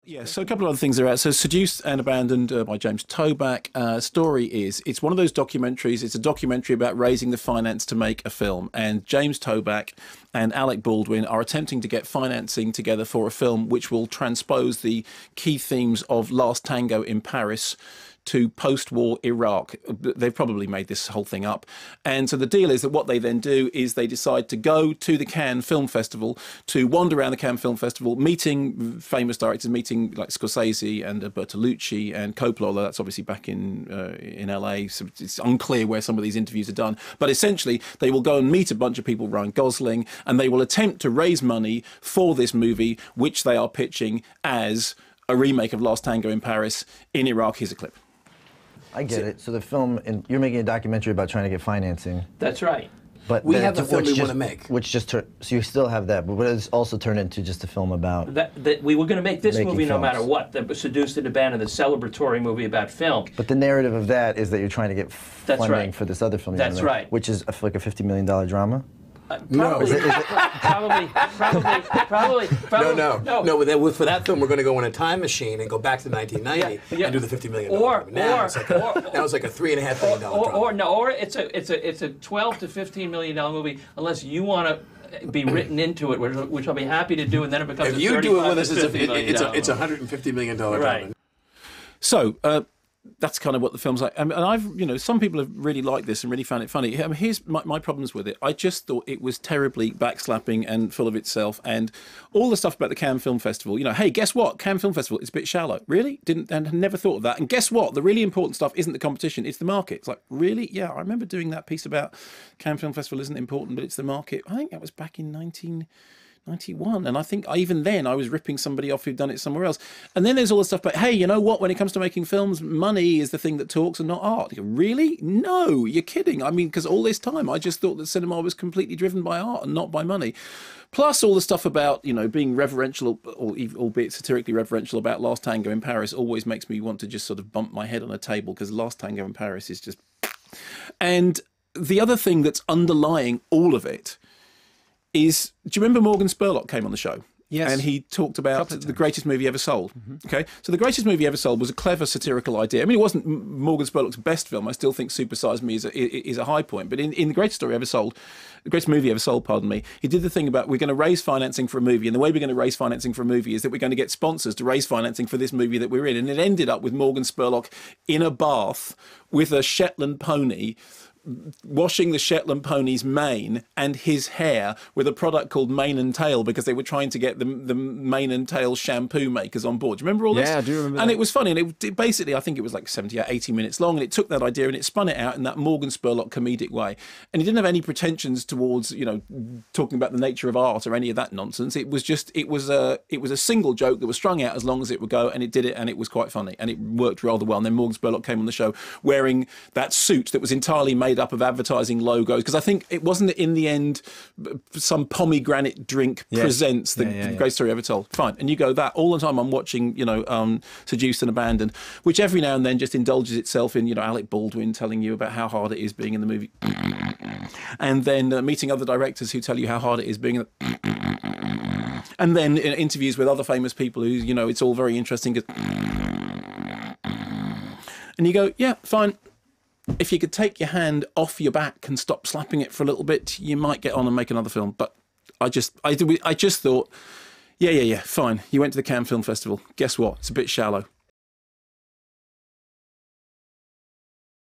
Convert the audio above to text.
Yeah, so a couple of other things are out. So Seduced and Abandoned by James Toback. Story is, it's one of those documentaries. It's a documentary about raising the finance to make a film. And James Toback and Alec Baldwin are attempting to get financing together for a film which will transpose the key themes of Last Tango in Paris to post-war Iraq. They've probably made this whole thing up. And so the deal is that what they then do is they decide to go to the Cannes Film Festival, to wander around the Cannes Film Festival, meeting famous directors, meeting like Scorsese and Bertolucci and Coppola, although that's obviously back in LA, so it's unclear where some of these interviews are done. But essentially, they will go and meet a bunch of people, Ryan Gosling, and they will attempt to raise money for this movie, which they are pitching as a remake of Last Tango in Paris in Iraq. Here's a clip. I get it. So the film, and you're making a documentary about trying to get financing. That's right. But we have the film we want to make. So you still have that, but it's also turned into just a film about... That we were going to make this movie no films. matter what, the Seduced and Abandoned, the celebratory movie about film. But the narrative of that is that you're trying to get funding for this other film. That's right. Which is like a $50 million drama? Probably, no. probably. No. For that film, we're going to go in a time machine and go back to 1990 and do the $50 million. Now it's like a $3.5 million drama. Or it's a 12 to $15 million movie, unless you want to be written into it, which I'll be happy to do, and then it becomes. If you do it with us, it's a $150 million drama. Right. So that's kind of what the film's like. And I've, some people have really liked this and really found it funny. Here's my problems with it. I just thought it was terribly backslapping and full of itself, and all the stuff about the Cannes Film Festival. Hey, guess what? Cannes Film Festival is a bit shallow. Really? And never thought of that. And guess what? The really important stuff isn't the competition, it's the market. It's like, really? Yeah, I remember doing that piece about Cannes Film Festival isn't important, but it's the market. I think that was back in 1991, and I think even then I was ripping somebody off who'd done it somewhere else. And then there's all the stuff, but hey, you know what? When it comes to making films, money is the thing that talks and not art. You go, really? No, you're kidding. I mean, because all this time I just thought that cinema was completely driven by art and not by money. Plus all the stuff about, being reverential, or albeit satirically reverential, about Last Tango in Paris always makes me want to just sort of bump my head on a table, because Last Tango in Paris is just... And the other thing that's underlying all of it is, do you remember Morgan Spurlock came on the show? Yes. And he talked about the greatest movie ever sold. Okay, so the greatest movie ever sold was a clever satirical idea. I mean, it wasn't Morgan Spurlock's best film. I still think Super Size Me is a high point. But in the greatest story ever sold, the greatest movie ever sold, pardon me, he did the thing about, we're going to raise financing for a movie, and the way we're going to raise financing for a movie is that we're going to get sponsors to raise financing for this movie that we're in. And it ended up with Morgan Spurlock in a bath with a Shetland pony, washing the Shetland pony's mane and his hair with a product called Mane and Tail, because they were trying to get the Mane and Tail shampoo makers on board. Do you remember all this? Yeah, I do remember And that. it was funny, and it basically, I think it was like 70 or 80 minutes long, and it took that idea and it spun it out in that Morgan Spurlock comedic way. And he didn't have any pretensions towards, talking about the nature of art or any of that nonsense. It was just, it was a single joke that was strung out as long as it would go, and it did it, and it was quite funny, and it worked rather well. And then Morgan Spurlock came on the show wearing that suit that was entirely made up of advertising logos, because I think it wasn't in the end some pomegranate drink presents the greatest story ever told. Fine. And you go, that all the time I'm watching, Seduced and Abandoned, which every now and then just indulges itself in, Alec Baldwin telling you about how hard it is being in the movie, and then meeting other directors who tell you how hard it is being in the... And then in interviews with other famous people who, it's all very interesting. And you go, yeah, fine. If you could take your hand off your back and stop slapping it for a little bit, you might get on and make another film. But I just thought, yeah, fine. You went to the Cannes Film Festival. Guess what? It's a bit shallow.